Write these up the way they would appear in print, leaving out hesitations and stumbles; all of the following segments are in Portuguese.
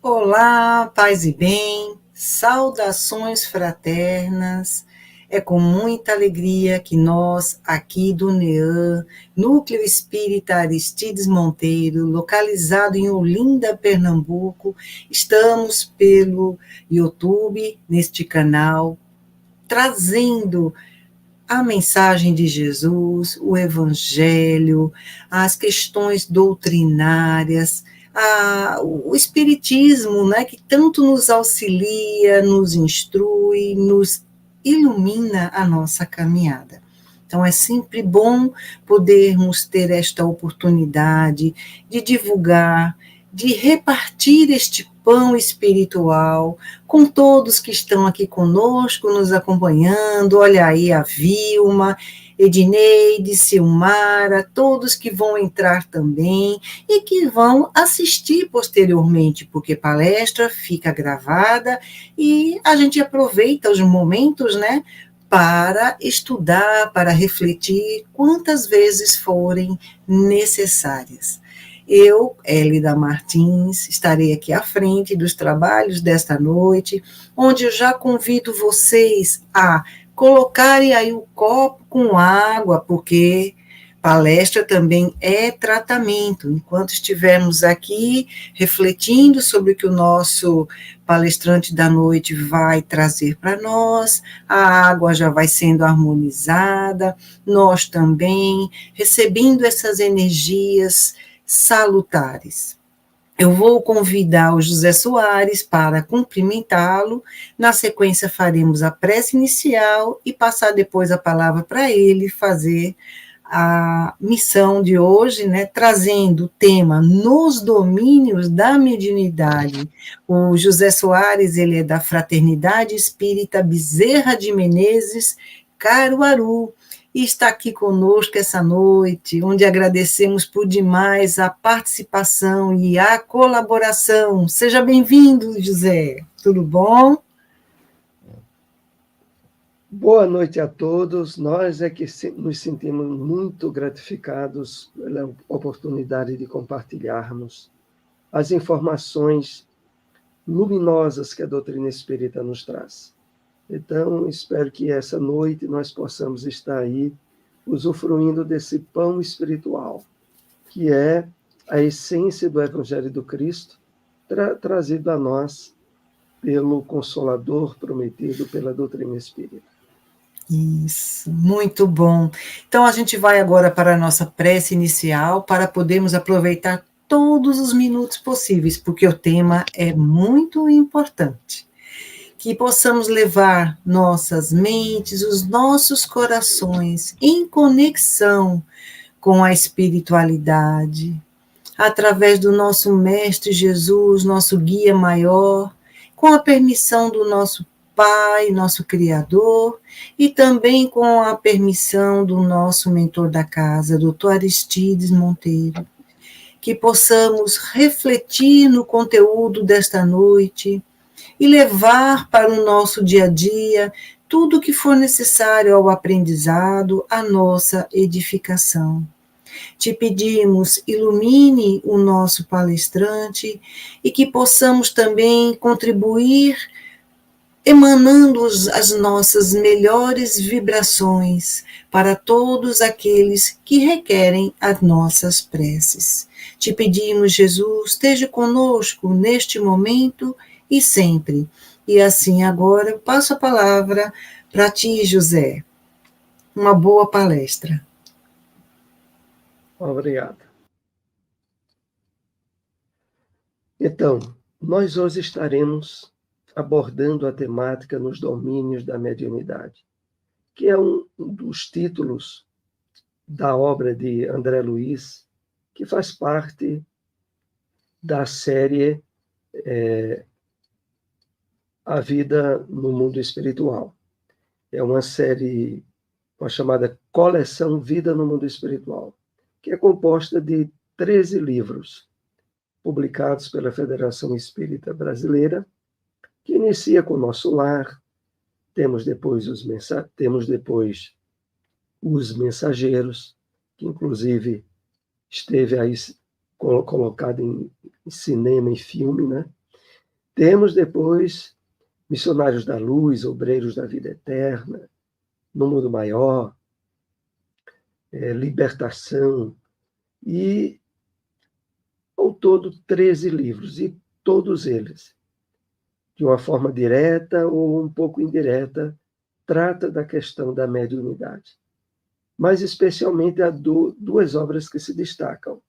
Olá, paz e bem, saudações fraternas. É com muita alegria que nós, aqui do NEAM, Núcleo Espírita Aristides Monteiro, localizado em Olinda, Pernambuco, estamos pelo YouTube, neste canal, trazendo a mensagem de Jesus, o Evangelho, as questões doutrinárias, o Espiritismo, né, que tanto nos auxilia, nos instrui, nos ilumina a nossa caminhada. Então, é sempre bom podermos ter esta oportunidade de divulgar, de repartir este pão espiritual com todos que estão aqui conosco, nos acompanhando. Olha aí a Vilma, Edneide, Silmara, todos que vão entrar também e que vão assistir posteriormente, porque palestra fica gravada e a gente aproveita os momentos, né, para estudar, para refletir quantas vezes forem necessárias. Eu, Hélida Martins, estarei aqui à frente dos trabalhos desta noite, onde eu já convido vocês a colocarem aí o copo com água, porque palestra também é tratamento. Enquanto estivermos aqui refletindo sobre o que o nosso palestrante da noite vai trazer para nós, a água já vai sendo harmonizada, nós também recebendo essas energias salutares. Eu vou convidar o José Soares para cumprimentá-lo. Na sequência, faremos a prece inicial e passar depois a palavra para ele fazer a missão de hoje, né, trazendo o tema nos domínios da mediunidade. O José Soares, ele é da Fraternidade Espírita Bezerra de Menezes, Caruaru, e está aqui conosco essa noite, onde agradecemos por demais a participação e a colaboração. Seja bem-vindo, José. Tudo bom? Boa noite a todos. Nós é que nos sentimos muito gratificados pela oportunidade de compartilharmos as informações luminosas que a doutrina espírita nos traz. Então, espero que essa noite nós possamos estar aí usufruindo desse pão espiritual, que é a essência do Evangelho do Cristo, trazido a nós pelo Consolador prometido pela doutrina espírita. Isso, muito bom. Então, a gente vai agora para a nossa prece inicial, para podermos aproveitar todos os minutos possíveis, porque o tema é muito importante. Que possamos levar nossas mentes, os nossos corações em conexão com a espiritualidade, através do nosso Mestre Jesus, nosso guia maior, com a permissão do nosso Pai, nosso Criador, e também com a permissão do nosso mentor da casa, Dr. Aristides Monteiro. Que possamos refletir no conteúdo desta noite e levar para o nosso dia a dia tudo o que for necessário ao aprendizado, à nossa edificação. Te pedimos, ilumine o nosso palestrante e que possamos também contribuir emanando as nossas melhores vibrações para todos aqueles que requerem as nossas preces. Te pedimos, Jesus, esteja conosco neste momento e sempre. E assim agora eu passo a palavra para ti, José. Uma boa palestra. Obrigado. Então, nós hoje estaremos abordando a temática nos domínios da mediunidade, que é um dos títulos da obra de André Luiz, que faz parte da série A Vida no Mundo Espiritual. É uma série, uma chamada Coleção Vida no Mundo Espiritual, que é composta de 13 livros, publicados pela Federação Espírita Brasileira, que inicia com o Nosso Lar, temos depois os Mensageiros, que inclusive esteve aí colocado em cinema e filme, né? Temos depois Missionários da Luz, Obreiros da Vida Eterna, No Mundo Maior, Libertação, e ao todo 13 livros, e todos eles, de uma forma direta ou um pouco indireta, trata da questão da mediunidade. Mas especialmente há duas obras que se destacam.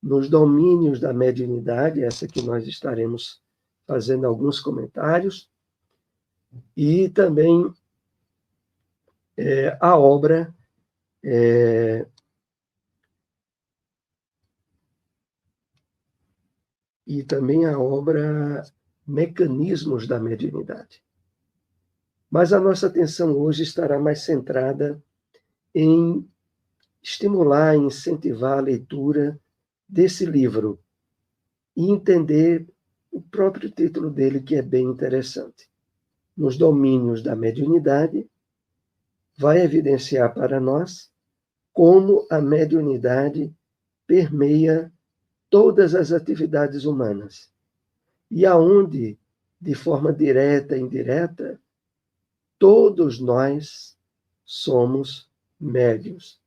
Nos domínios da mediunidade, essa que nós estaremos fazendo alguns comentários, e também a obra Mecanismos da Mediunidade. Mas a nossa atenção hoje estará mais centrada em estimular, incentivar a leitura desse livro e entender o próprio título dele, que é bem interessante. Nos domínios da mediunidade, vai evidenciar para nós como a mediunidade permeia todas as atividades humanas e aonde, de forma direta e indireta, todos nós somos médiuns.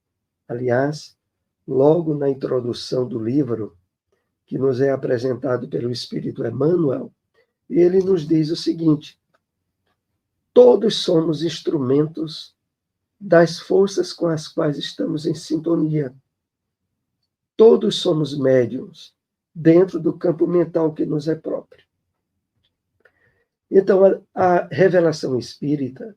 Aliás, logo na introdução do livro, que nos é apresentado pelo Espírito Emmanuel, ele nos diz o seguinte: todos somos instrumentos das forças com as quais estamos em sintonia. Todos somos médiuns dentro do campo mental que nos é próprio. Então, a revelação espírita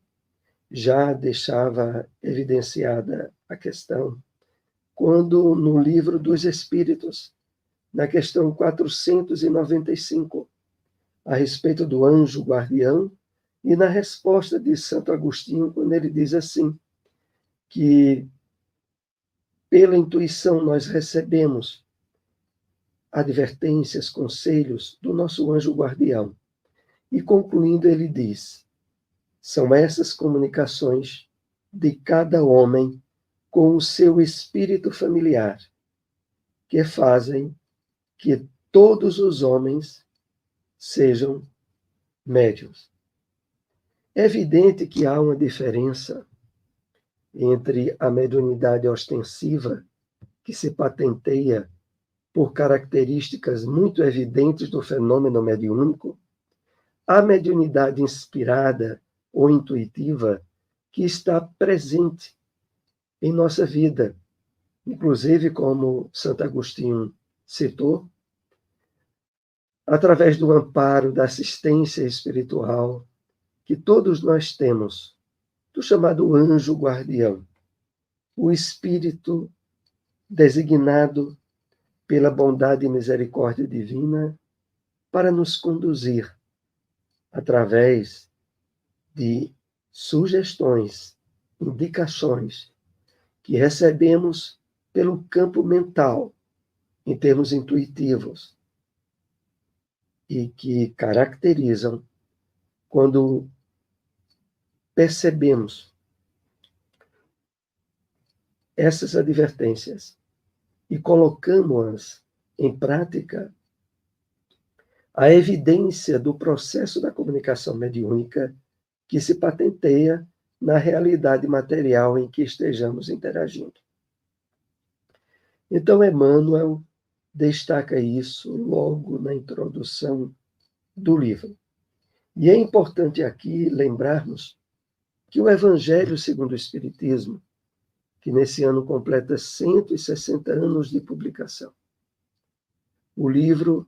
já deixava evidenciada a questão quando, no Livro dos Espíritos, na questão 495, a respeito do anjo guardião, e na resposta de Santo Agostinho, quando ele diz assim, que pela intuição nós recebemos advertências, conselhos do nosso anjo guardião. E concluindo, ele diz: são essas comunicações de cada homem com o seu espírito familiar que fazem que todos os homens sejam médiuns. É evidente que há uma diferença entre a mediunidade ostensiva, que se patenteia por características muito evidentes do fenômeno mediúnico, a mediunidade inspirada ou intuitiva, que está presente em nossa vida. Inclusive, como Santo Agostinho citou, através do amparo, da assistência espiritual que todos nós temos, do chamado anjo guardião, o espírito designado pela bondade e misericórdia divina para nos conduzir através de sugestões, indicações que recebemos pelo campo mental, em termos intuitivos, e que caracterizam quando percebemos essas advertências e colocamos-as em prática, a evidência do processo da comunicação mediúnica que se patenteia na realidade material em que estejamos interagindo. Então, Emmanuel destaca isso logo na introdução do livro. E é importante aqui lembrarmos que o Evangelho segundo o Espiritismo, que nesse ano completa 160 anos de publicação, o livro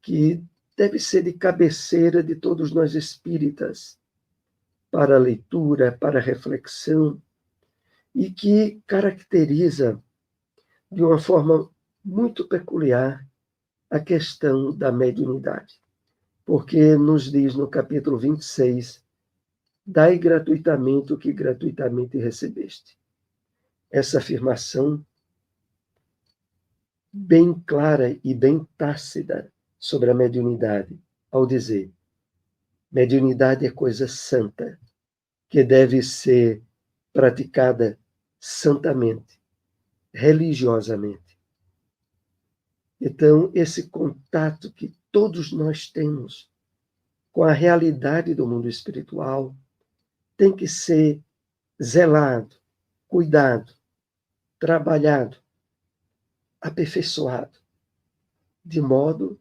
que deve ser de cabeceira de todos nós espíritas, para leitura, para reflexão, e que caracteriza de uma forma muito peculiar a questão da mediunidade. Porque nos diz no capítulo 26, dai gratuitamente o que gratuitamente recebeste. Essa afirmação bem clara e bem tácita sobre a mediunidade, ao dizer: mediunidade é coisa santa, que deve ser praticada santamente, religiosamente. Então, esse contato que todos nós temos com a realidade do mundo espiritual tem que ser zelado, cuidado, trabalhado, aperfeiçoado, de modo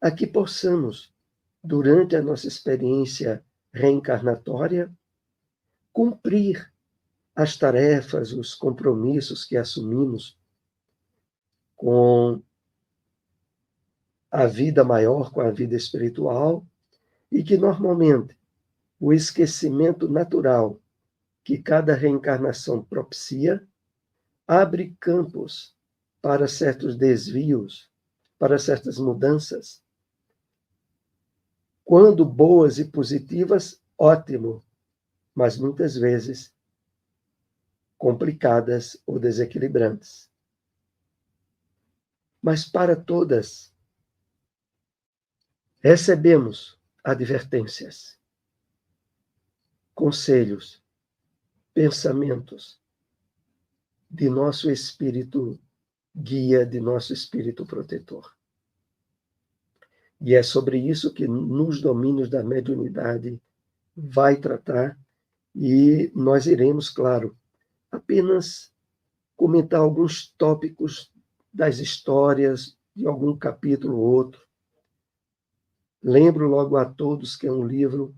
a que possamos, durante a nossa experiência reencarnatória, cumprir as tarefas, os compromissos que assumimos com a vida maior, com a vida espiritual, e que normalmente o esquecimento natural que cada reencarnação propicia abre campos para certos desvios, para certas mudanças. Quando boas e positivas, ótimo, mas muitas vezes complicadas ou desequilibrantes. Mas para todas, recebemos advertências, conselhos, pensamentos de nosso espírito guia, de nosso espírito protetor. E é sobre isso que nos domínios da mediunidade vai tratar, e nós iremos, claro, apenas comentar alguns tópicos das histórias de algum capítulo ou outro. Lembro logo a todos que é um livro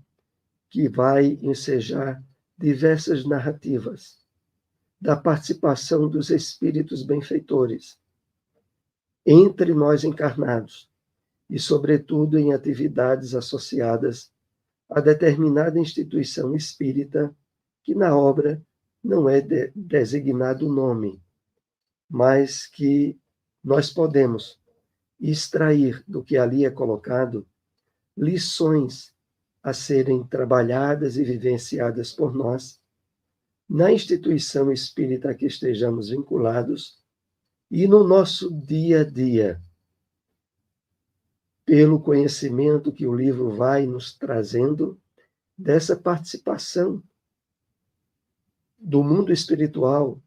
que vai ensejar diversas narrativas da participação dos espíritos benfeitores entre nós encarnados e, sobretudo, em atividades associadas a determinada instituição espírita que na obra não é designado o nome, mas que nós podemos extrair do que ali é colocado lições a serem trabalhadas e vivenciadas por nós na instituição espírita a que estejamos vinculados e no nosso dia a dia, pelo conhecimento que o livro vai nos trazendo dessa participação do mundo espiritual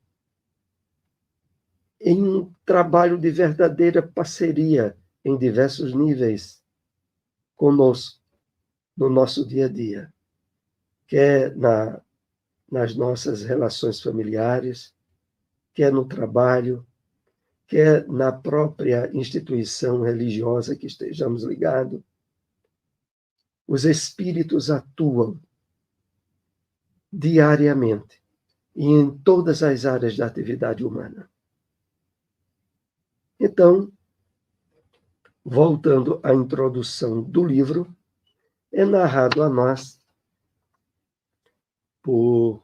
em um trabalho de verdadeira parceria em diversos níveis conosco, no nosso dia a dia, quer nas nossas relações familiares, quer no trabalho, quer na própria instituição religiosa que estejamos ligados. Os espíritos atuam diariamente e em todas as áreas da atividade humana. Então, voltando à introdução do livro, é narrado a nós por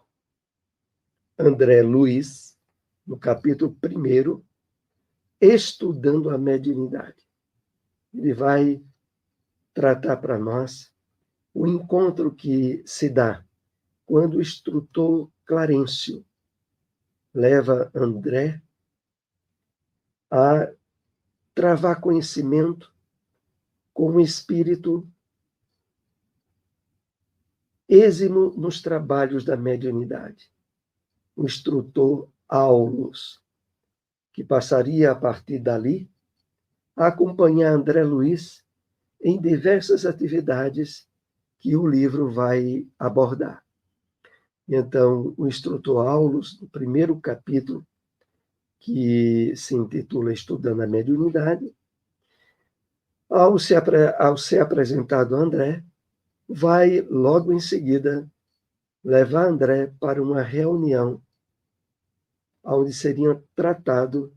André Luiz, no capítulo 1, Estudando a Mediunidade. Ele vai tratar para nós o encontro que se dá quando o instrutor Clarencio leva André a travar conhecimento com um espírito êximo nos trabalhos da mediunidade, o instrutor Aulus, que passaria a partir dali a acompanhar André Luiz em diversas atividades que o livro vai abordar. Então, o instrutor Aulus, no primeiro capítulo, que se intitula Estudando a Mediunidade, ao ser apresentado a André, vai logo em seguida levar André para uma reunião onde seria tratado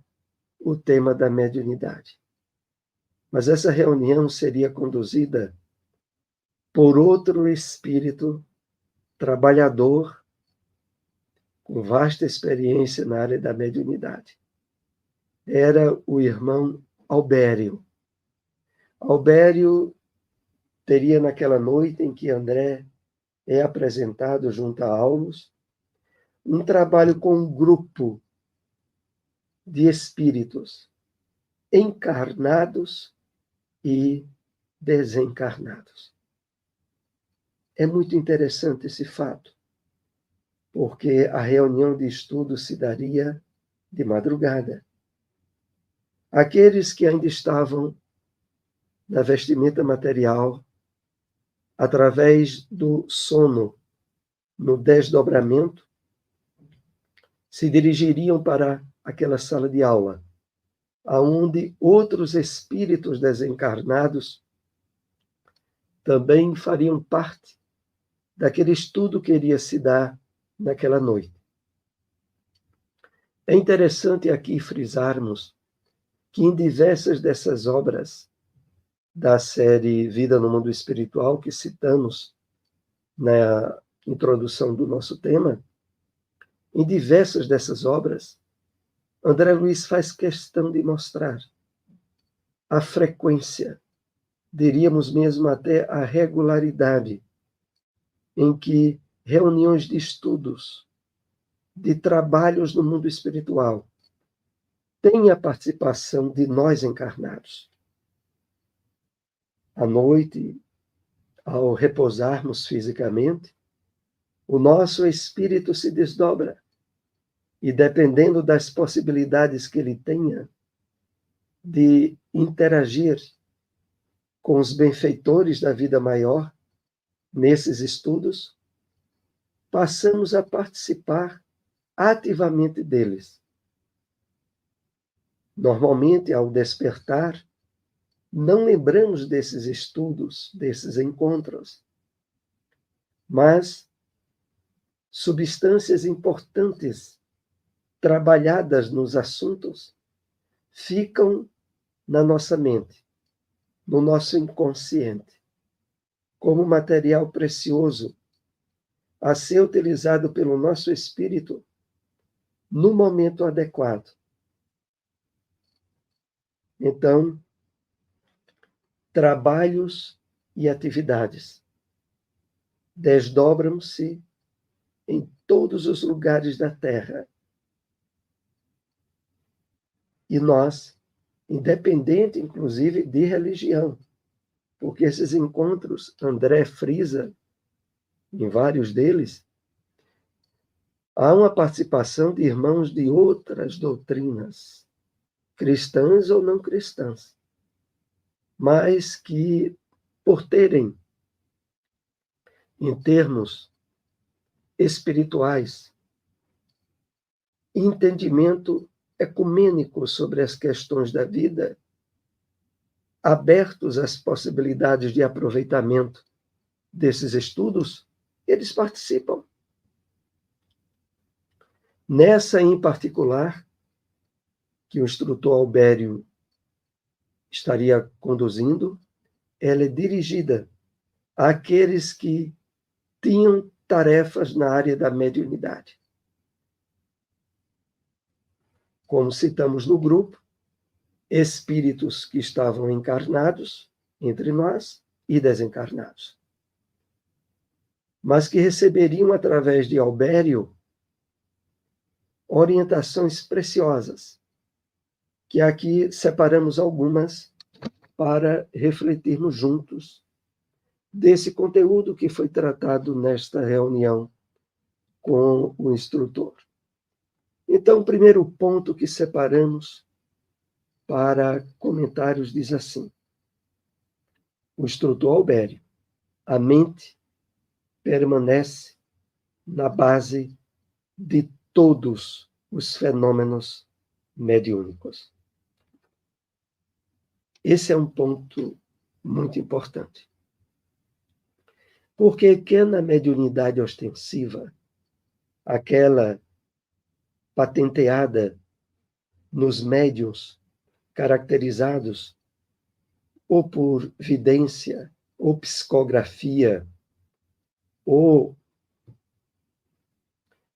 o tema da mediunidade. Mas essa reunião seria conduzida por outro espírito trabalhador com vasta experiência na área da mediunidade. Era o irmão Albério. Albério teria, naquela noite em que André é apresentado junto a Aulus, um trabalho com um grupo de espíritos encarnados e desencarnados. É muito interessante esse fato, porque a reunião de estudo se daria de madrugada. Aqueles que ainda estavam na vestimenta material através do sono, no desdobramento, se dirigiriam para aquela sala de aula, aonde outros espíritos desencarnados também fariam parte daquele estudo que iria se dar naquela noite. É interessante aqui frisarmos que em diversas dessas obras da série Vida no Mundo Espiritual, que citamos na introdução do nosso tema, em diversas dessas obras, André Luiz faz questão de mostrar a frequência, diríamos mesmo até a regularidade, em que reuniões de estudos, de trabalhos no mundo espiritual, têm a participação de nós encarnados. À noite, ao repousarmos fisicamente, o nosso espírito se desdobra e, dependendo das possibilidades que ele tenha de interagir com os benfeitores da vida maior, nesses estudos, passamos a participar ativamente deles. Normalmente, ao despertar, não lembramos desses estudos, desses encontros, mas substâncias importantes trabalhadas nos assuntos ficam na nossa mente, no nosso inconsciente, como material precioso a ser utilizado pelo nosso espírito no momento adequado. Então, trabalhos e atividades desdobram-se em todos os lugares da Terra. E nós, independente, inclusive, de religião, porque esses encontros, André frisa, em vários deles, há uma participação de irmãos de outras doutrinas, cristãs ou não cristãs, mas que, por terem, em termos espirituais, entendimento ecumênico sobre as questões da vida, abertos às possibilidades de aproveitamento desses estudos, eles participam. Nessa em particular, que o instrutor Albério estaria conduzindo, ela é dirigida àqueles que tinham tarefas na área da mediunidade. Como citamos no grupo, espíritos que estavam encarnados entre nós e desencarnados, mas que receberiam, através de Albério, orientações preciosas, que aqui separamos algumas para refletirmos juntos desse conteúdo que foi tratado nesta reunião com o instrutor. Então, o primeiro ponto que separamos para comentários diz assim: o instrutor Albério, a mente permanece na base de todos os fenômenos mediúnicos. Esse é um ponto muito importante. Porque que na mediunidade ostensiva, aquela patenteada nos médiuns caracterizados ou por vidência, ou psicografia, ou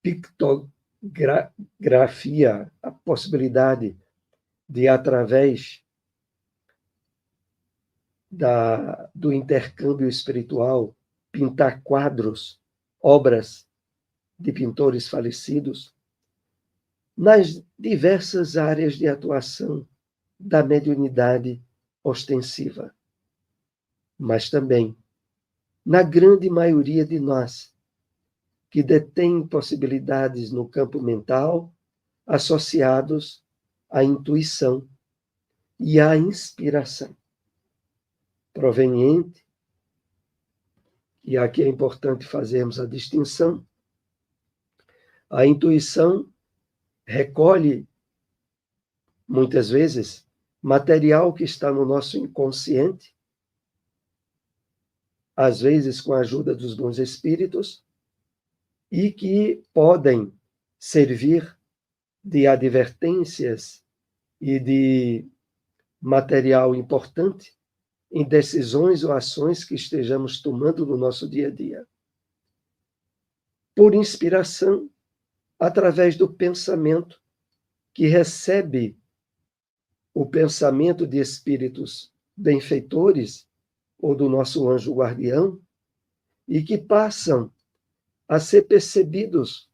pictografia, a possibilidade de, através do intercâmbio espiritual, pintar quadros, obras de pintores falecidos, nas diversas áreas de atuação da mediunidade ostensiva, mas também na grande maioria de nós, que detém possibilidades no campo mental associados à intuição e à inspiração, proveniente e aqui é importante fazermos a distinção, a intuição recolhe, muitas vezes, material que está no nosso inconsciente, às vezes com a ajuda dos bons espíritos, e que podem servir de advertências e de material importante em decisões ou ações que estejamos tomando no nosso dia a dia. Por inspiração, através do pensamento, que recebe o pensamento de espíritos benfeitores ou do nosso anjo guardião e que passam a ser percebidos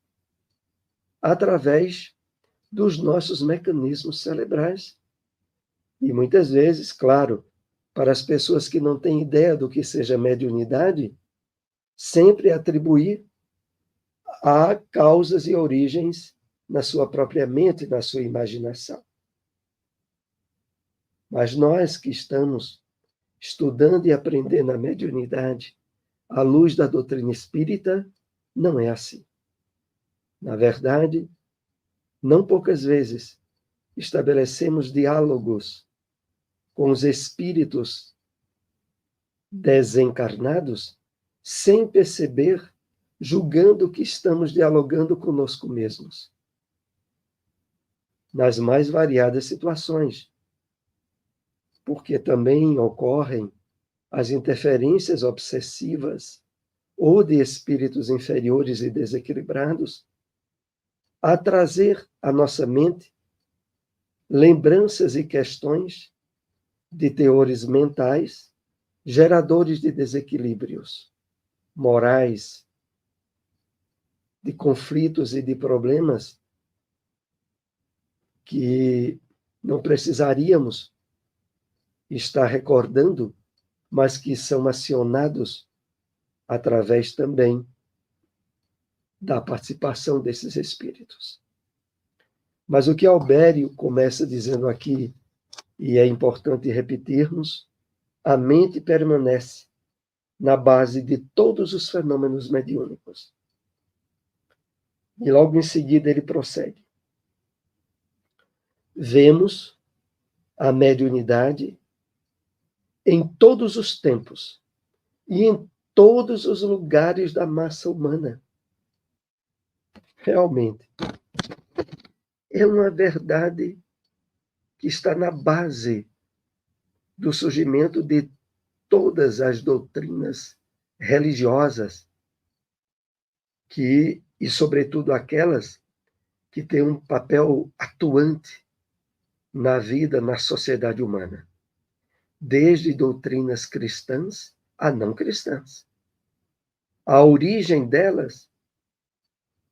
através dos nossos mecanismos cerebrais. E muitas vezes, claro, para as pessoas que não têm ideia do que seja mediunidade, sempre atribuir a causas e origens na sua própria mente, na sua imaginação. Mas nós que estamos estudando e aprendendo a mediunidade à luz da doutrina espírita, não é assim. Na verdade, não poucas vezes estabelecemos diálogos com os espíritos desencarnados sem perceber, julgando que estamos dialogando conosco mesmos. Nas mais variadas situações, porque também ocorrem as interferências obsessivas ou de espíritos inferiores e desequilibrados a trazer à nossa mente lembranças e questões de teores mentais geradores de desequilíbrios morais, de conflitos e de problemas que não precisaríamos estar recordando, mas que são acionados através também da participação desses espíritos. Mas o que Albério começa dizendo aqui, e é importante repetirmos, a mente permanece na base de todos os fenômenos mediúnicos. E logo em seguida ele prossegue. Vemos a mediunidade em todos os tempos e em todos os lugares da massa humana. Realmente, é uma verdade que está na base do surgimento de todas as doutrinas religiosas e sobretudo aquelas que têm um papel atuante na vida, na sociedade humana, desde doutrinas cristãs a não cristãs. A origem delas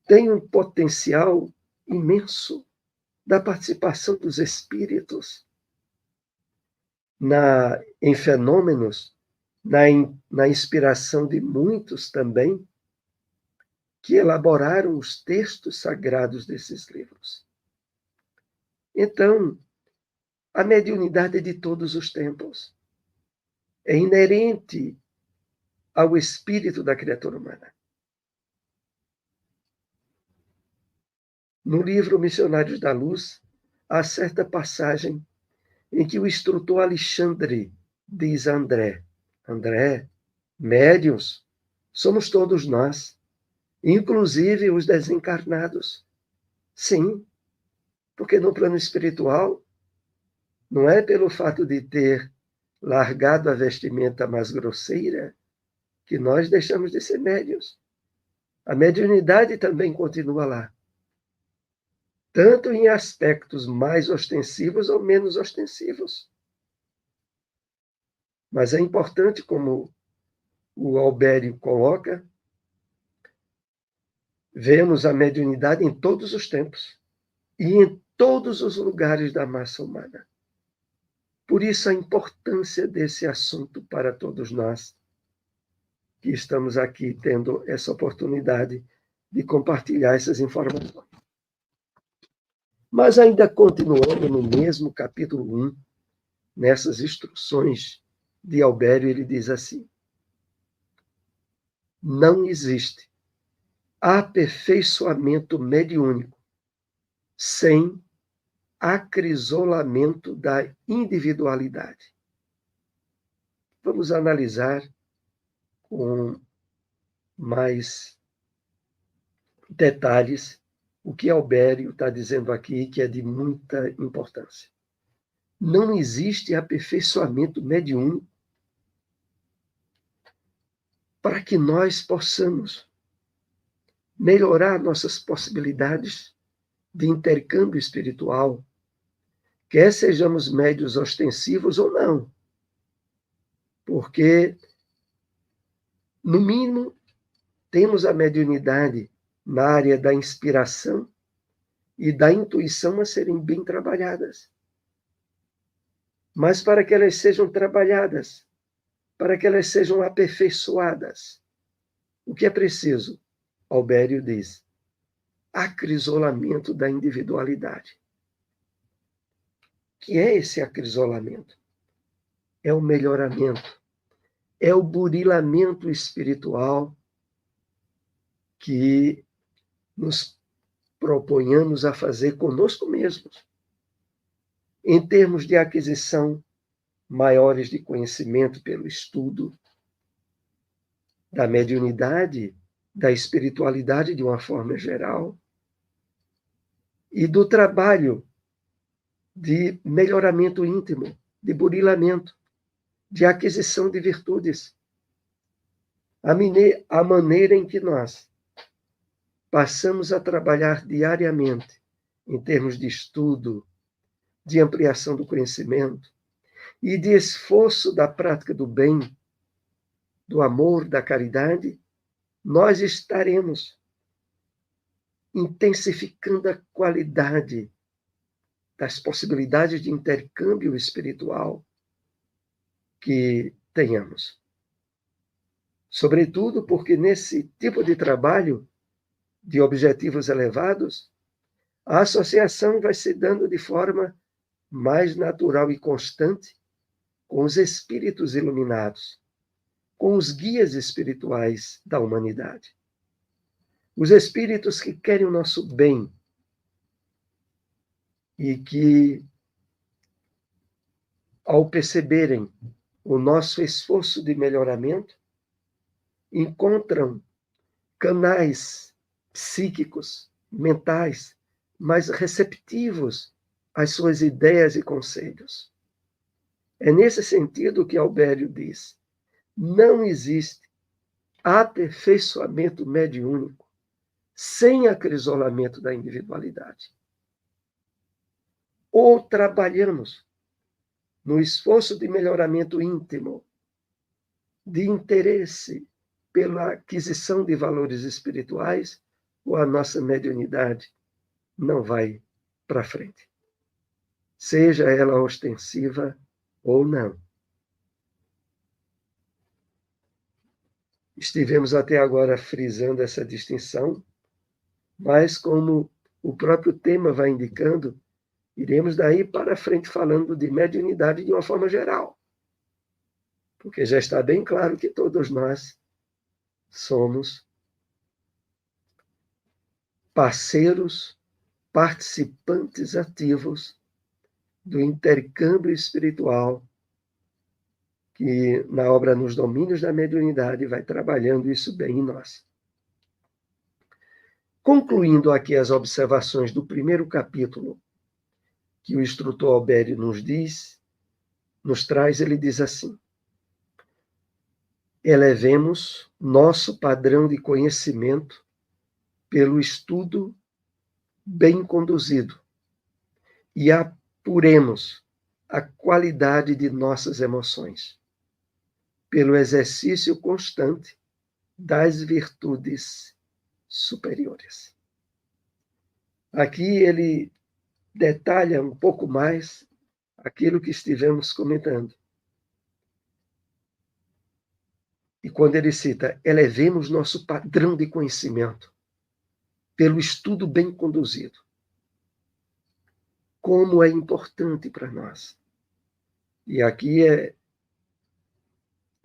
tem um potencial imenso da participação dos espíritos em fenômenos, na inspiração de muitos também, que elaboraram os textos sagrados desses livros. Então, a mediunidade é de todos os tempos. É inerente ao espírito da criatura humana. No livro Missionários da Luz, há certa passagem em que o instrutor Alexandre diz a André, médiuns, somos todos nós, inclusive os desencarnados. Sim, porque no plano espiritual, não é pelo fato de ter largado a vestimenta mais grosseira que nós deixamos de ser médiuns. A mediunidade também continua lá. Tanto em aspectos mais ostensivos ou menos ostensivos. Mas é importante, como o Albério coloca, vemos a mediunidade em todos os tempos e em todos os lugares da massa humana. Por isso a importância desse assunto para todos nós que estamos aqui tendo essa oportunidade de compartilhar essas informações. Mas ainda continuando no mesmo capítulo 1, nessas instruções de Albério, ele diz assim: não existe aperfeiçoamento mediúnico sem acrisolamento da individualidade. Vamos analisar com mais detalhes o que Albério está dizendo aqui, que é de muita importância. Não existe aperfeiçoamento mediúnico para que nós possamos melhorar nossas possibilidades de intercâmbio espiritual, quer sejamos médios ostensivos ou não. Porque, no mínimo, temos a mediunidade na área da inspiração e da intuição a serem bem trabalhadas. Mas para que elas sejam trabalhadas, para que elas sejam aperfeiçoadas, o que é preciso? Albério diz: acrisolamento da individualidade. O que é esse acrisolamento? É o melhoramento, é o burilamento espiritual que nos proponhamos a fazer conosco mesmos, em termos de aquisição maiores de conhecimento pelo estudo da mediunidade, da espiritualidade de uma forma geral, e do trabalho de melhoramento íntimo, de burilamento, de aquisição de virtudes. A maneira em que nós passamos a trabalhar diariamente, em termos de estudo, de ampliação do conhecimento e de esforço da prática do bem, do amor, da caridade, nós estaremos intensificando a qualidade das possibilidades de intercâmbio espiritual que tenhamos. Sobretudo porque nesse tipo de trabalho de objetivos elevados, a associação vai se dando de forma mais natural e constante com os espíritos iluminados, com os guias espirituais da humanidade. Os espíritos que querem o nosso bem e que, ao perceberem o nosso esforço de melhoramento, encontram canais psíquicos, mentais, mais receptivos às suas ideias e conselhos. É nesse sentido que Albério diz: não existe aperfeiçoamento mediúnico sem acrisolamento da individualidade. Ou trabalhamos no esforço de melhoramento íntimo, de interesse pela aquisição de valores espirituais, ou a nossa mediunidade não vai para frente, seja ela ostensiva ou não. Estivemos até agora frisando essa distinção, mas como o próprio tema vai indicando, iremos daí para frente falando de mediunidade de uma forma geral, porque já está bem claro que todos nós somos parceiros, participantes ativos do intercâmbio espiritual que, na obra Nos Domínios da Mediunidade, vai trabalhando isso bem em nós. Concluindo aqui as observações do primeiro capítulo, que o instrutor Albério nos traz, ele diz assim: elevemos nosso padrão de conhecimento pelo estudo bem conduzido e apuremos a qualidade de nossas emoções pelo exercício constante das virtudes superiores. Aqui ele detalha um pouco mais aquilo que estivemos comentando. E quando ele cita, elevemos nosso padrão de conhecimento pelo estudo bem conduzido. Como é importante para nós. E aqui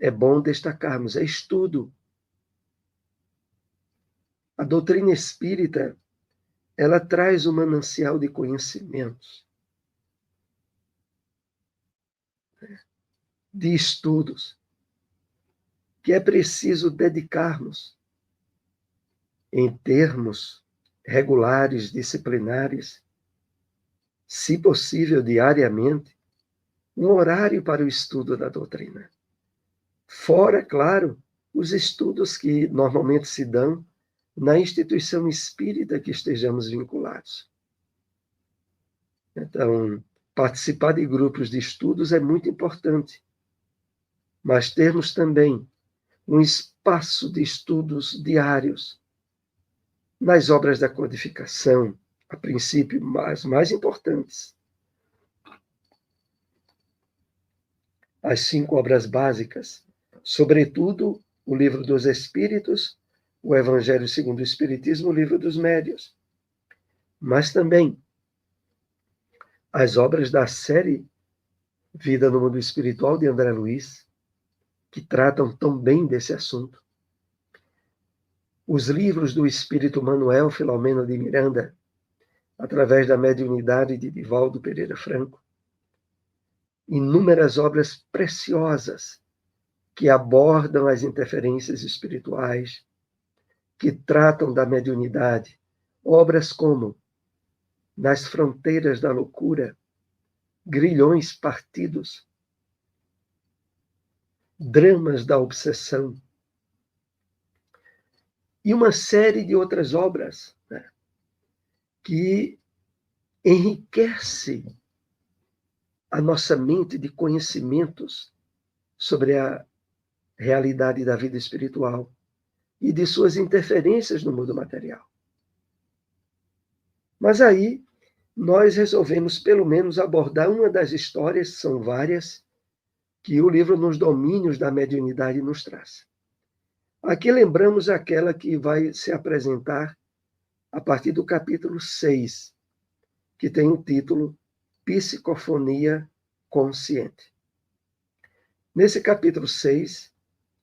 é bom destacarmos, é estudo. doutrina espírita, ela traz um manancial de conhecimentos, de estudos, que é preciso dedicarmos em termos regulares, disciplinares, se possível diariamente, um horário para o estudo da doutrina. Fora, claro, os estudos que normalmente se dão na instituição espírita que estejamos vinculados. Então, participar de grupos de estudos é muito importante, mas termos também um espaço de estudos diários nas obras da codificação, a princípio, as mais importantes. As 5 obras básicas, sobretudo o Livro dos Espíritos, o Evangelho segundo o Espiritismo, o Livro dos Médiuns. Mas também as obras da série Vida no Mundo Espiritual, de André Luiz, que tratam tão bem desse assunto. Os livros do Espírito Manuel Filomeno de Miranda, através da mediunidade de Divaldo Pereira Franco. Inúmeras obras preciosas que abordam as interferências espirituais, que tratam da mediunidade. Obras como Nas Fronteiras da Loucura, Grilhões Partidos, Dramas da Obsessão, e uma série de outras obras, né, que enriquece a nossa mente de conhecimentos sobre a realidade da vida espiritual e de suas interferências no mundo material. Mas aí nós resolvemos pelo menos abordar uma das histórias, são várias, que o livro Nos Domínios da Mediunidade nos traz. Aqui lembramos aquela que vai se apresentar a partir do capítulo 6, que tem o título Psicofonia Consciente. Nesse capítulo 6,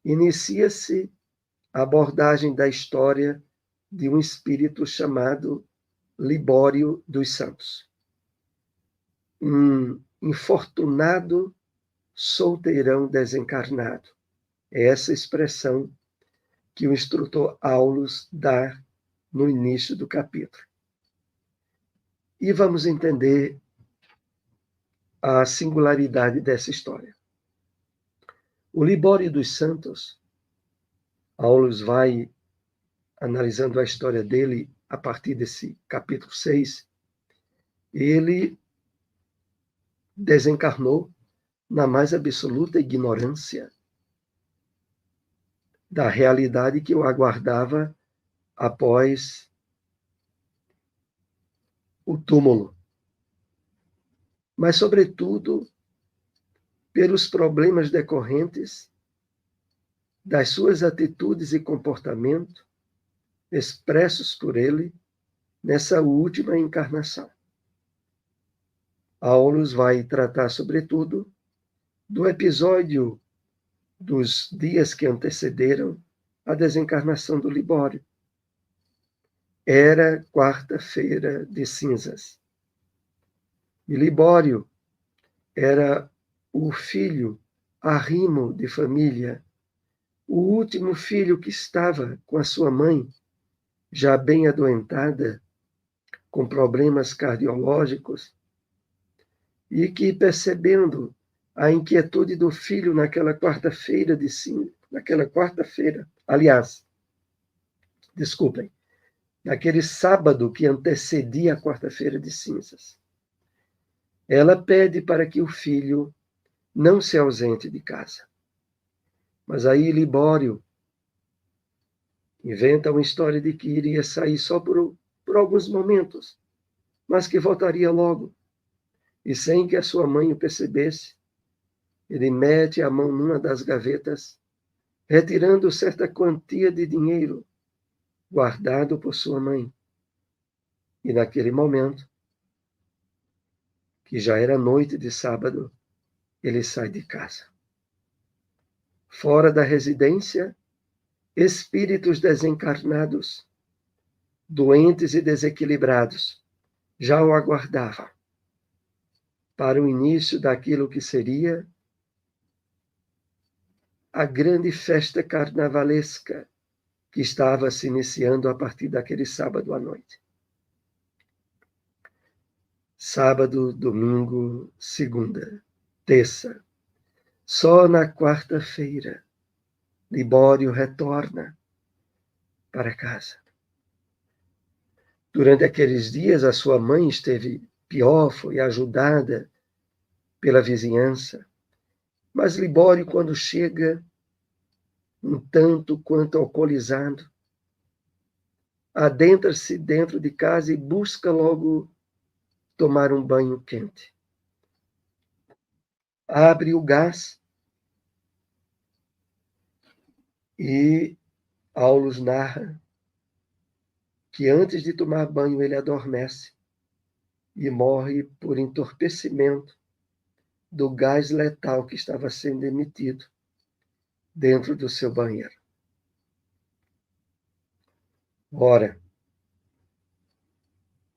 inicia-se a abordagem da história de um espírito chamado Libório dos Santos. Um infortunado solteirão desencarnado. É essa expressão que o instrutor Aulus dá no início do capítulo. E vamos entender a singularidade dessa história. O Libório dos Santos, Aulus vai analisando a história dele a partir desse capítulo 6, ele desencarnou na mais absoluta ignorância da realidade que o aguardava após o túmulo. Mas, sobretudo, pelos problemas decorrentes das suas atitudes e comportamento expressos por ele nessa última encarnação. Aulus vai tratar, sobretudo, do episódio dos dias que antecederam a desencarnação do Libório. Era quarta-feira de cinzas. E Libório era o filho arrimo de família, o último filho que estava com a sua mãe, já bem adoentada, com problemas cardiológicos, e que, percebendo a inquietude do filho naquela quarta-feira, naquele sábado que antecedia a quarta-feira de cinzas, ela pede para que o filho não se ausente de casa. Mas aí Libório inventa uma história de que iria sair só por alguns momentos, mas que voltaria logo. E sem que a sua mãe o percebesse, ele mete a mão numa das gavetas, retirando certa quantia de dinheiro guardado por sua mãe. E naquele momento, que já era noite de sábado, ele sai de casa. Fora da residência, espíritos desencarnados doentes e desequilibrados, já o aguardavam para o início daquilo que seria a grande festa carnavalesca que estava se iniciando a partir daquele sábado à noite. Sábado, domingo, segunda, terça. Só na quarta-feira, Libório retorna para casa. Durante aqueles dias, a sua mãe esteve pior, foi ajudada pela vizinhança. Mas Libório, quando chega, um tanto quanto alcoolizado, adentra-se dentro de casa e busca logo tomar um banho quente. Abre o gás e Aulus narra que antes de tomar banho ele adormece e morre por entorpecimento do gás letal que estava sendo emitido dentro do seu banheiro. Ora,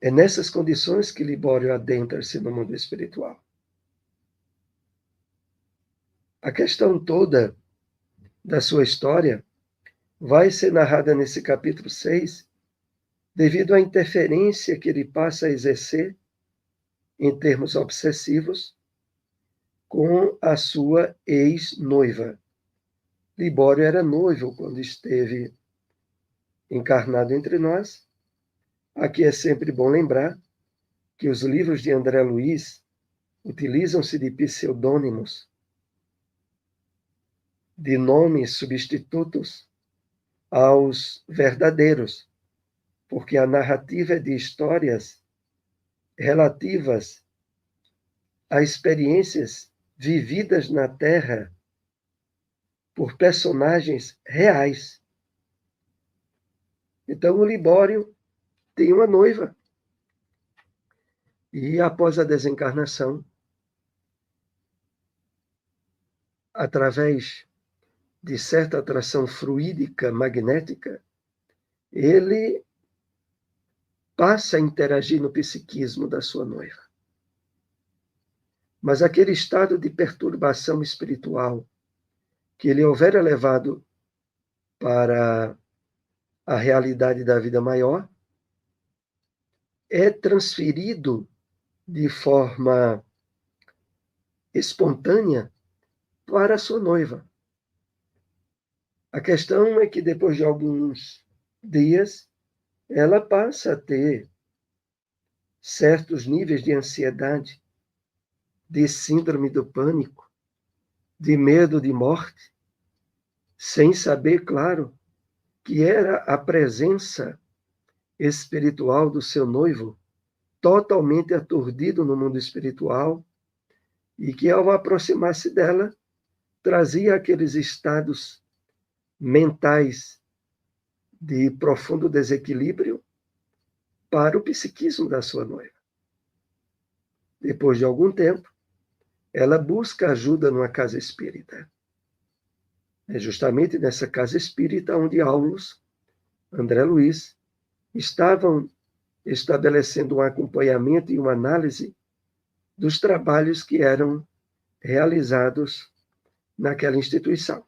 é nessas condições que Libório adentra-se no mundo espiritual. A questão toda da sua história vai ser narrada nesse capítulo 6, devido à interferência que ele passa a exercer, em termos obsessivos, com a sua ex-noiva. Libório era noivo quando esteve encarnado entre nós. Aqui é sempre bom lembrar que os livros de André Luiz utilizam-se de pseudônimos, de nomes substitutos aos verdadeiros, porque a narrativa é de histórias relativas a experiências vividas na Terra por personagens reais. Então, o Libório tem uma noiva. E após a desencarnação, através de certa atração fluídica magnética, ele passa a interagir no psiquismo da sua noiva. Mas aquele estado de perturbação espiritual que ele houvera levado para a realidade da vida maior é transferido de forma espontânea para a sua noiva. A questão é que depois de alguns dias, ela passa a ter certos níveis de ansiedade, de síndrome do pânico, de medo de morte, sem saber, claro, que era a presença espiritual do seu noivo, totalmente aturdido no mundo espiritual, e que ao aproximar-se dela, trazia aqueles estados mentais de profundo desequilíbrio para o psiquismo da sua noiva. Depois de algum tempo, ela busca ajuda numa casa espírita. É justamente nessa casa espírita onde Aulus, André Luiz, estavam estabelecendo um acompanhamento e uma análise dos trabalhos que eram realizados naquela instituição.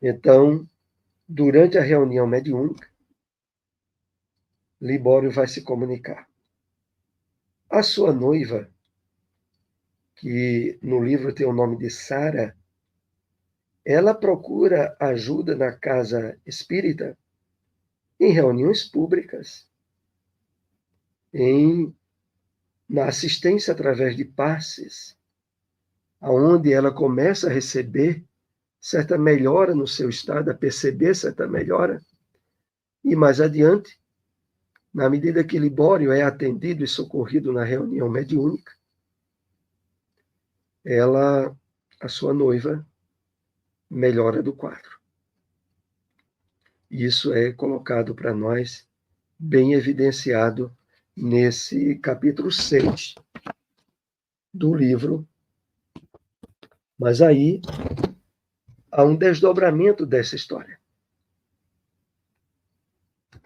Então, durante a reunião mediúnica, Libório vai se comunicar. A sua noiva, que no livro tem o nome de Sara, ela procura ajuda na casa espírita em reuniões públicas, na assistência através de passes, aonde ela começa a receber certa melhora no seu estado, a perceber certa melhora, e mais adiante, na medida que Libório é atendido e socorrido na reunião mediúnica, a sua noiva, melhora do quadro. Isso é colocado para nós, bem evidenciado nesse capítulo 6 do livro. Mas aí há um desdobramento dessa história.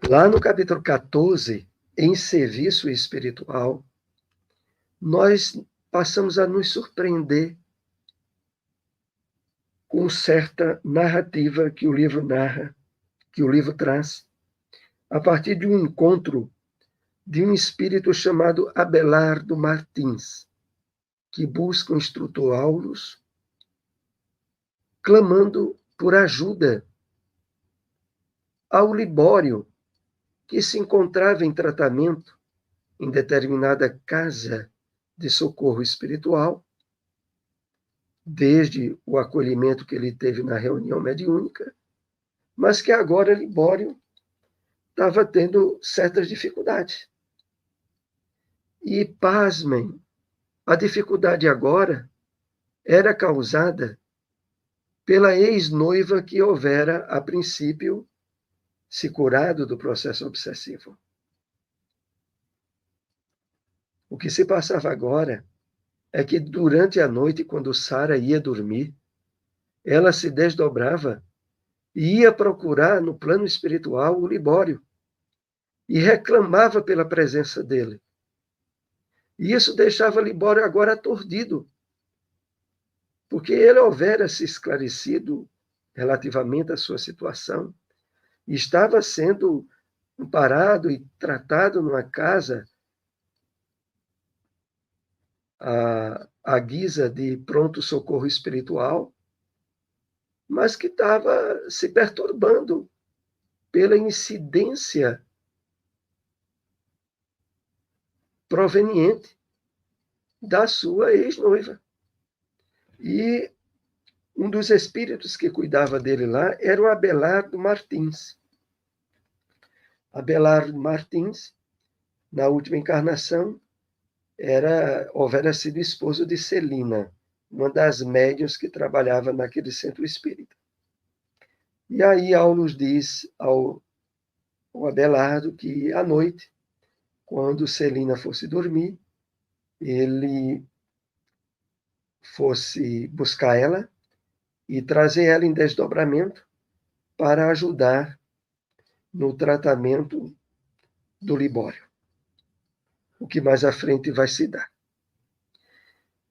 Lá no capítulo 14, em serviço espiritual, nós passamos a nos surpreender com certa narrativa que o livro narra, que o livro traz, a partir de um encontro de um espírito chamado Abelardo Martins, que busca o instrutor Aulus, clamando por ajuda ao Libório, que se encontrava em tratamento em determinada casa de socorro espiritual, desde o acolhimento que ele teve na reunião mediúnica, mas que agora Libório estava tendo certas dificuldades. E, pasmem, a dificuldade agora era causada pela ex-noiva que houvera, a princípio, se curado do processo obsessivo. O que se passava agora é que, durante a noite, quando Sara ia dormir, ela se desdobrava e ia procurar, no plano espiritual, o Libório e reclamava pela presença dele. E isso deixava Libório agora aturdido, porque ele houvera se esclarecido relativamente à sua situação e estava sendo amparado e tratado numa casa à guisa de pronto-socorro espiritual, mas que estava se perturbando pela incidência proveniente da sua ex-noiva. E um dos espíritos que cuidava dele lá era o Abelardo Martins. Abelardo Martins, na última encarnação, houvera sido esposo de Celina, uma das médiuns que trabalhava naquele centro espírita. E aí Aulus diz ao Abelardo que, à noite, quando Celina fosse dormir, ele fosse buscar ela e trazer ela em desdobramento para ajudar no tratamento do Libório, o que mais à frente vai se dar.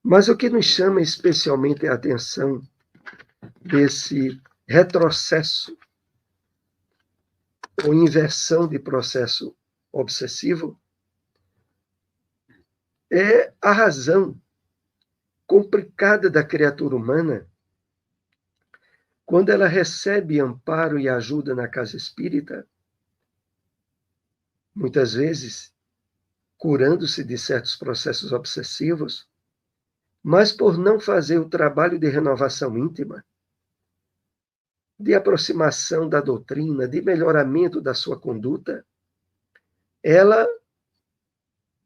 Mas o que nos chama especialmente a atenção desse retrocesso ou inversão de processo obsessivo é a razão complicada da criatura humana quando ela recebe amparo e ajuda na casa espírita, muitas vezes curando-se de certos processos obsessivos, mas por não fazer o trabalho de renovação íntima, de aproximação da doutrina, de melhoramento da sua conduta, ela,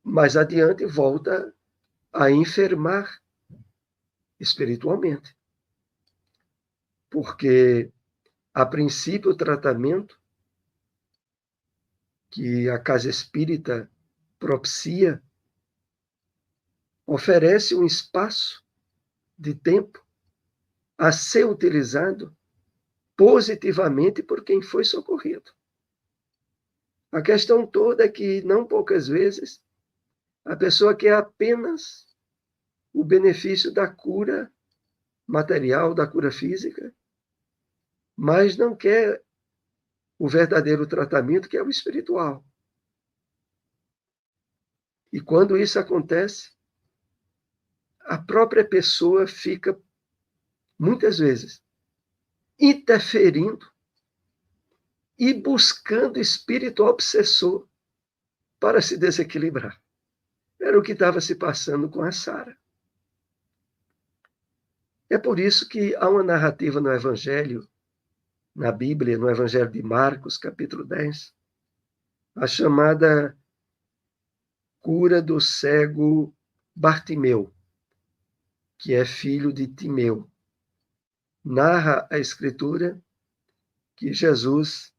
mais adiante, volta a enfermar espiritualmente. Porque, a princípio, o tratamento que a casa espírita propicia oferece um espaço de tempo a ser utilizado positivamente por quem foi socorrido. A questão toda é que, não poucas vezes, a pessoa quer apenas o benefício da cura material, da cura física, mas não quer o verdadeiro tratamento, que é o espiritual. E quando isso acontece, a própria pessoa fica, muitas vezes, interferindo e buscando espírito obsessor para se desequilibrar. Era o que estava se passando com a Sara. É por isso que há uma narrativa no Evangelho, na Bíblia, no Evangelho de Marcos, capítulo 10, a chamada cura do cego Bartimeu, que é filho de Timeu. Narra a Escritura que Jesus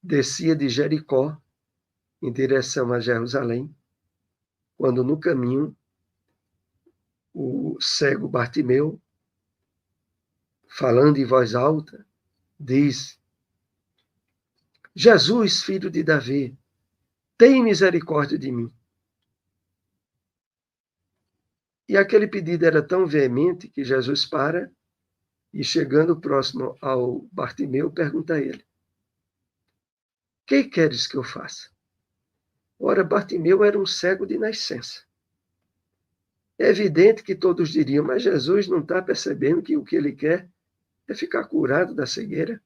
descia de Jericó em direção a Jerusalém, quando no caminho o cego Bartimeu, falando em voz alta, diz: Jesus, filho de Davi, tem misericórdia de mim. E aquele pedido era tão veemente que Jesus para e, chegando próximo ao Bartimeu, pergunta a ele: que queres que eu faça? Ora, Bartimeu era um cego de nascença. É evidente que todos diriam, mas Jesus não está percebendo que o que ele quer é ficar curado da cegueira?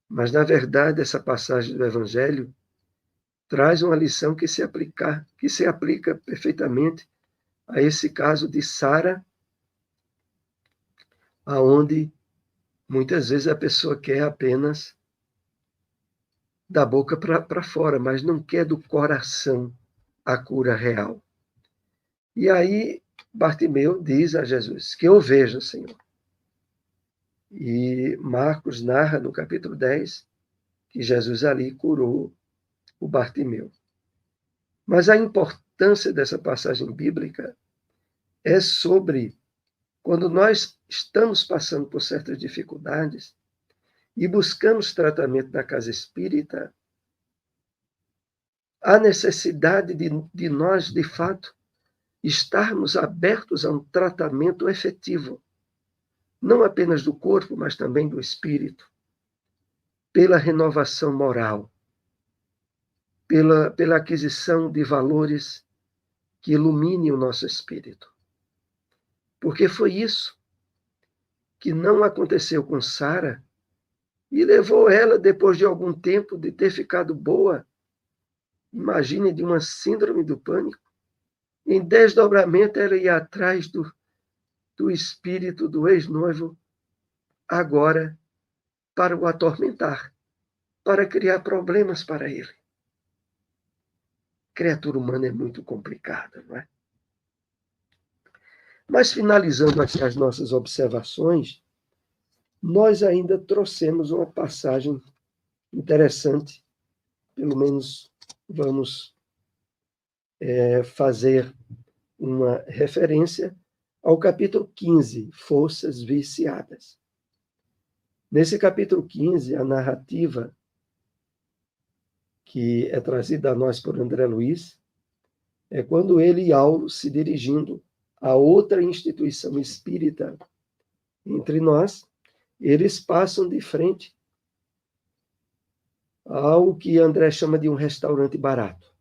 Mas, na verdade, essa passagem do Evangelho traz uma lição que se aplica perfeitamente a esse caso de Sara, aonde muitas vezes a pessoa quer apenas da boca para fora, mas não quer do coração a cura real. E aí Bartimeu diz a Jesus: que eu veja, Senhor. E Marcos narra no capítulo 10 que Jesus ali curou o Bartimeu. Mas a importância dessa passagem bíblica é sobre quando nós estamos passando por certas dificuldades e buscamos tratamento na casa espírita, a necessidade de nós, de fato, estarmos abertos a um tratamento efetivo, não apenas do corpo, mas também do espírito, pela renovação moral, pela aquisição de valores que iluminem o nosso espírito. Porque foi isso que não aconteceu com Sara e levou ela, depois de algum tempo de ter ficado boa, imagine, de uma síndrome do pânico, em desdobramento ela ia atrás do espírito do ex-noivo, agora para o atormentar, para criar problemas para ele. Criatura humana é muito complicada, não é? Mas, finalizando aqui as nossas observações, nós ainda trouxemos uma passagem interessante, pelo menos vamos fazer uma referência ao capítulo 15, Forças Viciadas. Nesse capítulo 15, a narrativa que é trazida a nós por André Luiz é quando ele e Aulo, se dirigindo a outra instituição espírita entre nós, eles passam de frente ao que André chama de um restaurante barato,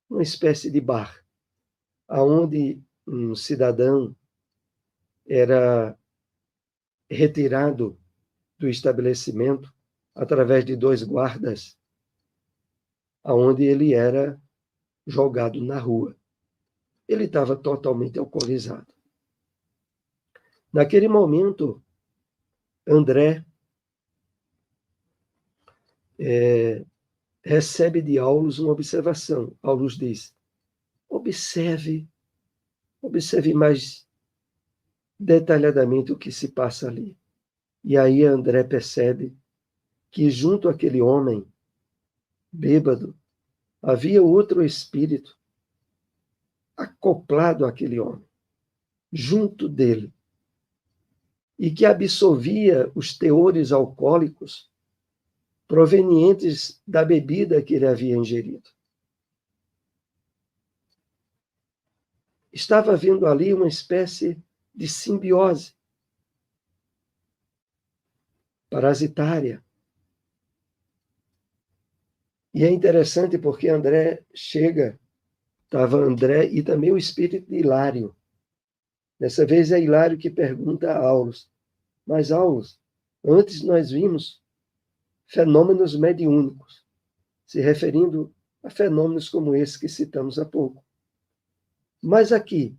uma espécie de bar, aonde um cidadão era retirado do estabelecimento através de 2 guardas, aonde ele era jogado na rua. Ele estava totalmente alcoolizado. Naquele momento, André recebe de Aulus uma observação. Aulus diz: observe mais detalhadamente o que se passa ali. E aí André percebe que junto àquele homem bêbado havia outro espírito acoplado àquele homem, junto dele, e que absorvia os teores alcoólicos provenientes da bebida que ele havia ingerido. Estava havendo ali uma espécie de simbiose parasitária. E é interessante porque estava André e também o espírito de Hilário. Dessa vez é Hilário que pergunta a Aulus: mas Aulus, antes nós vimos fenômenos mediúnicos, se referindo a fenômenos como esse que citamos há pouco. Mas aqui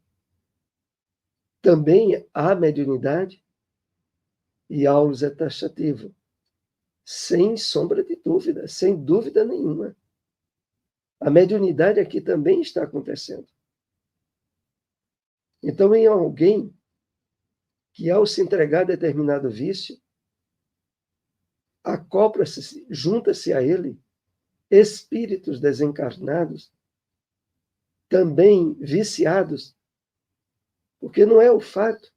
também há mediunidade? E Aulus é taxativo, sem sombra de dúvida, sem dúvida nenhuma. A mediunidade aqui também está acontecendo. Então, em alguém que, ao se entregar a determinado vício, acopla-se, junta-se a ele espíritos desencarnados, também viciados, porque não é o fato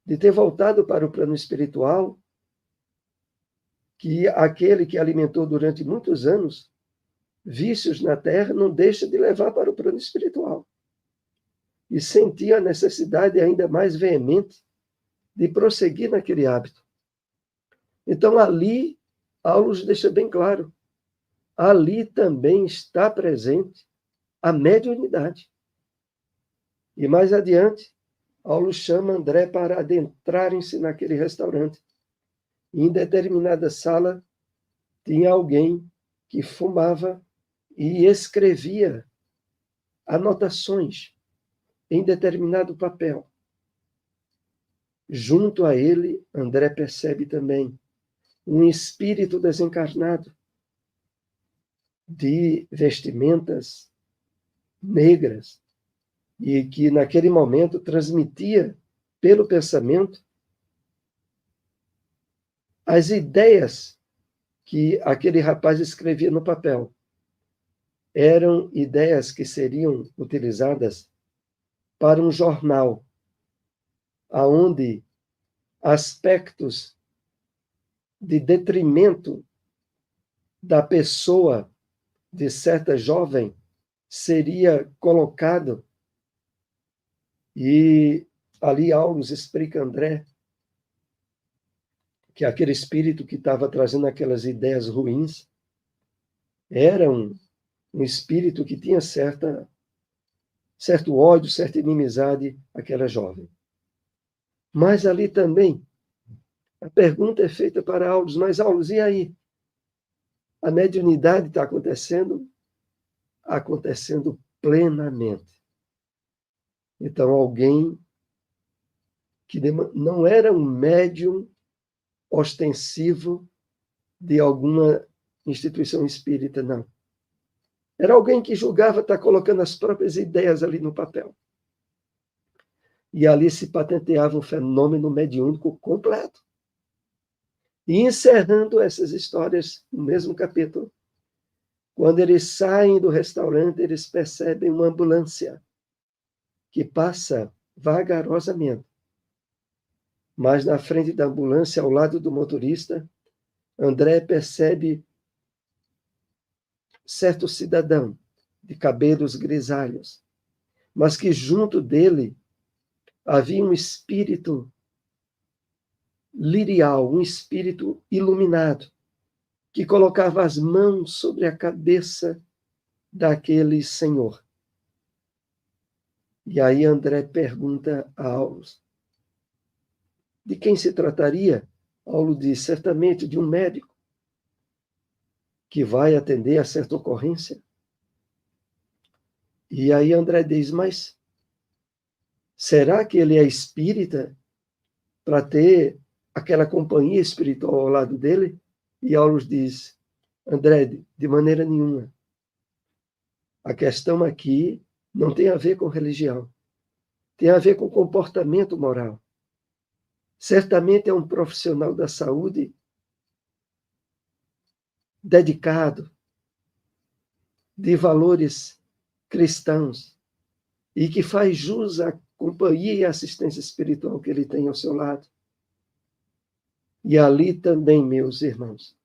de ter voltado para o plano espiritual que aquele que alimentou durante muitos anos vícios na terra não deixa de levar para o plano espiritual. E sentia a necessidade ainda mais veemente de prosseguir naquele hábito. Então, ali, Aulus deixa bem claro, ali também está presente a mediunidade. E mais adiante, Aulus chama André para adentrarem-se naquele restaurante. E em determinada sala, tinha alguém que fumava e escrevia anotações em determinado papel. Junto a ele, André percebe também um espírito desencarnado de vestimentas negras e que naquele momento transmitia pelo pensamento as ideias que aquele rapaz escrevia no papel. Eram ideias que seriam utilizadas para um jornal, aonde aspectos de detrimento da pessoa de certa jovem seria colocado. E ali Aulus explica a André que aquele espírito que estava trazendo aquelas ideias ruins era um espírito que tinha certo ódio, certa inimizade àquela jovem. Mas ali também, a pergunta é feita para Aulus, mas Aulus, e aí? A mediunidade está acontecendo? Acontecendo plenamente. Então, alguém que não era um médium ostensivo de alguma instituição espírita, não. Era alguém que julgava estar colocando as próprias ideias ali no papel. E ali se patenteava um fenômeno mediúnico completo. E encerrando essas histórias no mesmo capítulo, quando eles saem do restaurante, eles percebem uma ambulância que passa vagarosamente. Mas na frente da ambulância, ao lado do motorista, André percebe certo cidadão de cabelos grisalhos, mas que junto dele havia um espírito lirial, um espírito iluminado, que colocava as mãos sobre a cabeça daquele senhor. E aí André pergunta a Aulus, de quem se trataria? Aulus diz, certamente de um médico que vai atender a certa ocorrência. E aí André diz, mas será que ele é espírita para ter aquela companhia espiritual ao lado dele? E Aulus diz, André, de maneira nenhuma. A questão aqui não tem a ver com religião, tem a ver com comportamento moral. Certamente é um profissional da saúde dedicado, de valores cristãos, e que faz jus à companhia e assistência espiritual que ele tem ao seu lado. E ali também, meus irmãos,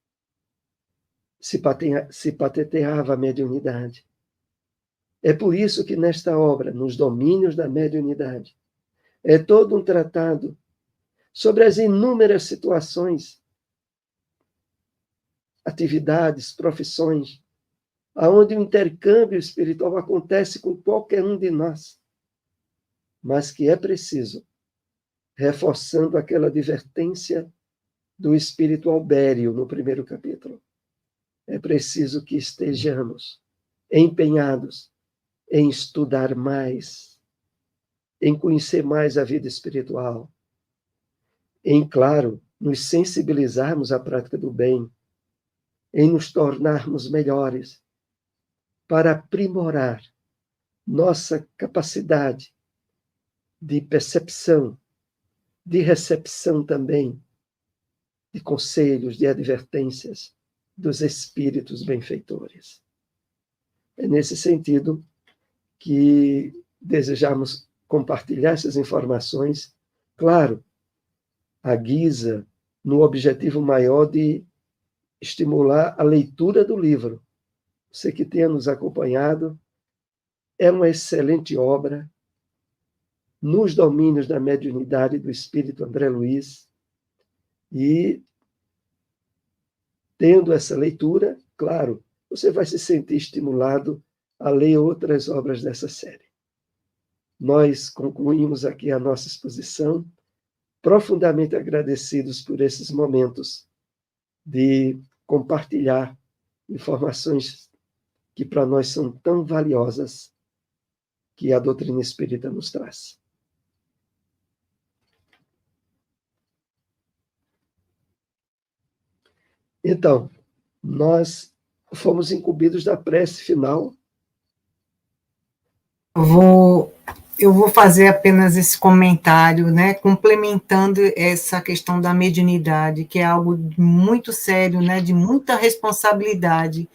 se patenteava a mediunidade. É por isso que nesta obra, nos domínios da mediunidade, é todo um tratado sobre as inúmeras situações, atividades, profissões, aonde o intercâmbio espiritual acontece com qualquer um de nós, mas que é preciso, reforçando aquela advertência do espírito Albério no primeiro capítulo, é preciso que estejamos empenhados em estudar mais, em conhecer mais a vida espiritual, em, claro, nos sensibilizarmos à prática do bem, em nos tornarmos melhores, para aprimorar nossa capacidade de percepção, de recepção também, de conselhos, de advertências dos espíritos benfeitores. É nesse sentido que desejamos compartilhar essas informações, claro, à guisa, no objetivo maior de estimular a leitura do livro. Você que tenha nos acompanhado, é uma excelente obra nos domínios da mediunidade do espírito André Luiz, e tendo essa leitura, claro, você vai se sentir estimulado a ler outras obras dessa série. Nós concluímos aqui a nossa exposição, profundamente agradecidos por esses momentos de compartilhar informações que para nós são tão valiosas, que a doutrina espírita nos traz. Então, nós fomos incumbidos da prece final. Eu vou fazer apenas esse comentário, né, complementando essa questão da mediunidade, que é algo muito sério, né, de muita responsabilidade,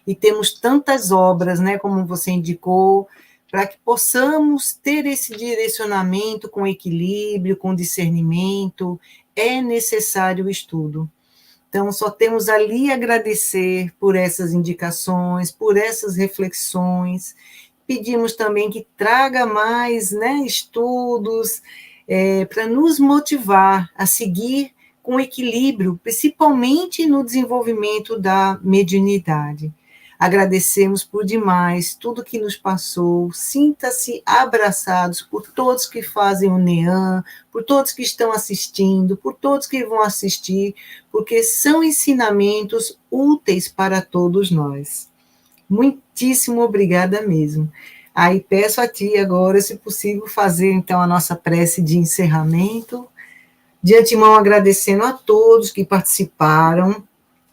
e temos tantas obras, né, como você indicou, para que possamos ter esse direcionamento com equilíbrio, com discernimento, é necessário o estudo. Então, só temos ali a agradecer por essas indicações, por essas reflexões. Pedimos também que traga mais, né, estudos para nos motivar a seguir com equilíbrio, principalmente no desenvolvimento da mediunidade. Agradecemos por demais tudo que nos passou. Sinta-se abraçados por todos que fazem o NEAM, por todos que estão assistindo, por todos que vão assistir, porque são ensinamentos úteis para todos nós. Muitíssimo obrigada mesmo. Aí peço a ti agora, se possível, fazer então a nossa prece de encerramento. De antemão agradecendo a todos que participaram.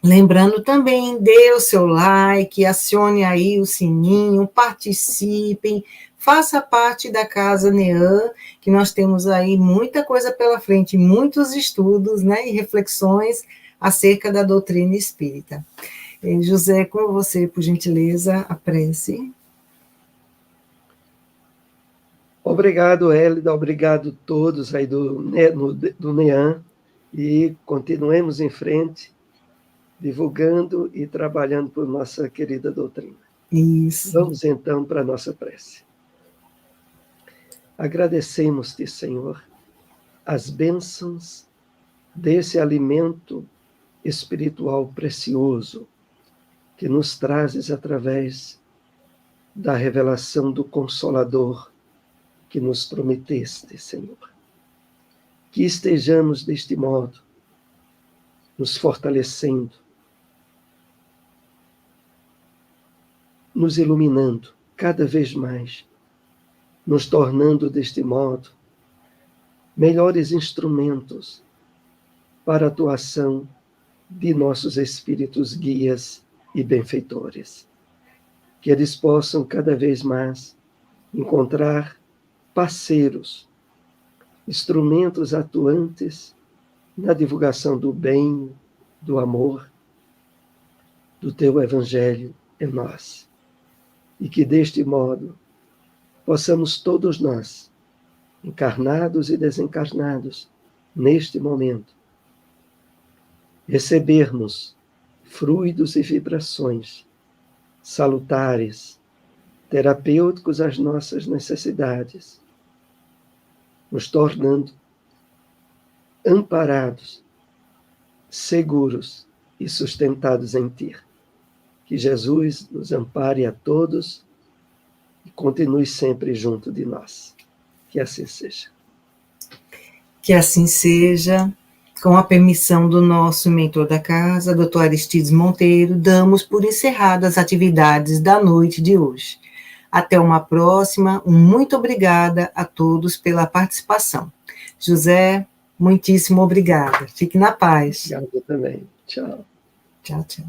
Lembrando também, dê o seu like, acione aí o sininho, participem, faça parte da Casa NEAM, que nós temos aí muita coisa pela frente, muitos estudos, né, e reflexões acerca da doutrina espírita. José, com você, por gentileza, a prece. Obrigado, Hélida, obrigado a todos aí do NEAM, e continuemos em frente, divulgando e trabalhando por nossa querida doutrina. Isso. Vamos então para a nossa prece. Agradecemos-te, Senhor, as bênçãos desse alimento espiritual precioso que nos trazes através da revelação do Consolador que nos prometeste, Senhor. Que estejamos deste modo, nos fortalecendo, nos iluminando cada vez mais, nos tornando deste modo melhores instrumentos para a atuação de nossos espíritos guias e benfeitores. Que eles possam cada vez mais encontrar parceiros, instrumentos atuantes na divulgação do bem, do amor, do teu Evangelho em nós. E que deste modo possamos todos nós, encarnados e desencarnados, neste momento, recebermos fluidos e vibrações salutares, terapêuticos às nossas necessidades, nos tornando amparados, seguros e sustentados em Ti. Que Jesus nos ampare a todos e continue sempre junto de nós. Que assim seja. Que assim seja. Com a permissão do nosso mentor da casa, Dr. Aristides Monteiro, damos por encerradas as atividades da noite de hoje. Até uma próxima. Muito obrigada a todos pela participação. José, muitíssimo obrigada. Fique na paz. Obrigado também. Tchau. Tchau, tchau.